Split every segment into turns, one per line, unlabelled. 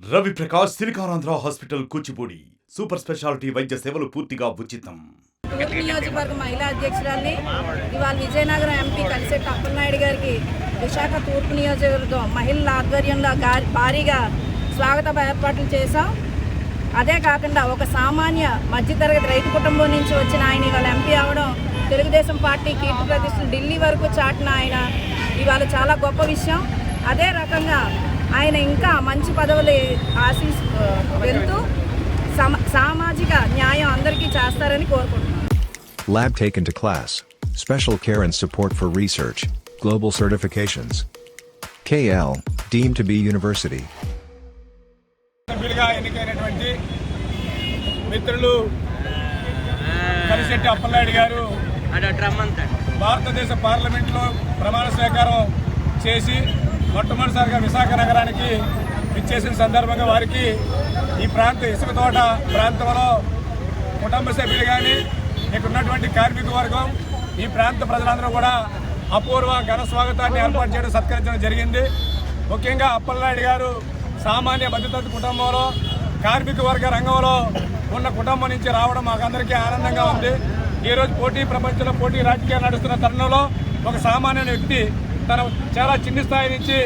Ravi Prakash Siliconandhra hospital Kuchipudi super speciality వైద్య సేవలు పూర్తిగా ఉచితం.
నియోజకవర్గ మహిళా అధ్యక్షురాల్ని ఇవాళ విజయనగరం ఎంపీ కలిసెట్టి అప్పలనాయుడు గారికి విశాఖ తూర్పు నియోజకవర్గం మహిళల ఆధ్వర్యంలో భారీగా స్వాగత ఏర్పాట్లు చేశాం. అదే కాకుండా ఒక సామాన్య మధ్యతరగతి రైతు కుటుంబం నుంచి వచ్చిన ఆయన ఇవాళ ఎంపీ అవడం తెలుగుదేశం పార్టీ కీర్తి ప్రతిష్టలు ఢిల్లీ వరకు చాటిన ఆయన ఇవాళ చాలా గొప్ప విషయం. అదే రకంగా ఆయన ఇంకా మంచి పదవులు వెళ్తూ సామాజిక న్యాయం అందరికీ చేస్తారని కోరుకుంటున్నాను.
Lab taken to class, special care and support for research, global certifications. KL, deemed to be university.
సభ్యులుగా ఎన్నికైనటువంటి మిత్రులు కలిసెట్టి అప్పలనాయుడు గారు భారతదేశ పార్లమెంట్లో ప్రమాణ స్వీకారం చేసి మొట్టమొదటిసారిగా విశాఖ నగరానికి విచ్చేసిన సందర్భంగా వారికి ఈ ప్రాంత ఇసుక తోట ప్రాంతంలో కుటుంబ సభ్యులు కానీ ఇక్కడ ఉన్నటువంటి కార్మిక వర్గం ఈ ప్రాంత ప్రజలందరూ కూడా అపూర్వ ఘన స్వాగతాన్ని ఏర్పాటు చేయడం సత్కరించడం జరిగింది. ముఖ్యంగా అప్పలనాయుడు గారు సామాన్య మధ్యతరగతి కుటుంబంలో కార్మిక వర్గ రంగంలో ఉన్న కుటుంబం నుంచి రావడం మాకందరికీ ఆనందంగా ఉంది. ఈరోజు పోటీ ప్రపంచంలో పోటీ రాజకీయాలు నడుస్తున్న తరుణంలో ఒక సామాన్య వ్యక్తి తన చాలా చిన్న స్థాయి నుంచి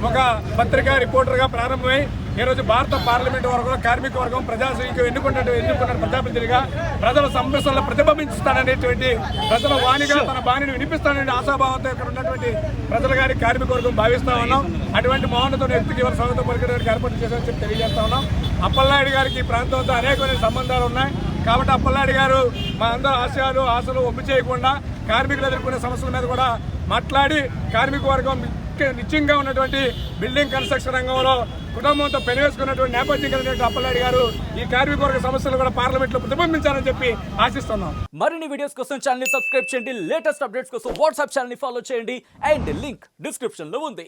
ఒక పత్రికా రిపోర్టర్గా ప్రారంభమై ఈరోజు భారత పార్లమెంటు వరకు కార్మిక వర్గం ప్రజాస్వామ్యం ఎన్నుకున్న ప్రజాప్రతినిధిగా ప్రజల సమస్యలను ప్రతిబింబిస్తాననేటువంటి ప్రజల వాణిగా తన బాణిని వినిపిస్తాననే ఆశాభావంతో ఇక్కడ ఉన్నటువంటి ప్రజలు గారి కార్మిక వర్గం భావిస్తా ఉన్నాం. అటువంటి మౌనతో వ్యక్తికి ఎవరు స్వాగతం పలికడానికి ఏర్పాటు చేశారని చెప్పి తెలియజేస్తా ఉన్నాం. అప్పలనాయుడు గారికి ఈ ప్రాంతంతో అనేకమైన సంబంధాలు ఉన్నాయి కాబట్టి అప్పలనాయుడు గారు మా అందరూ ఆశలు ఒప్పు చేయకుండా కార్మికులు ఎదుర్కొనే సమస్యల మీద కూడా మాట్లాడి కార్మిక వర్గం నిత్యంగా ఉన్నటువంటి బిల్డింగ్ కన్స్ట్రక్షన్ రంగంలో కుటుంబంతో పెనవేసుకున్నటువంటి నేపథ్యం కలిగినటువంటి అప్పలనాయుడు గారు ఈ కార్మిక వర్గ సమస్యలు కూడా పార్లమెంట్ లో ప్రతిబింబించాలని చెప్పి ఆశిస్తున్నాం.
మరిన్ని వీడియోస్ కోసం ఛానల్ ని సబ్స్క్రైబ్ చేయండి, లేటెస్ట్ అప్డేట్స్ కోసం వాట్సాప్ ఛానల్ ని ఫాలో చేయండి అండ్ లింక్ డిస్క్రిప్షన్ లో ఉంది.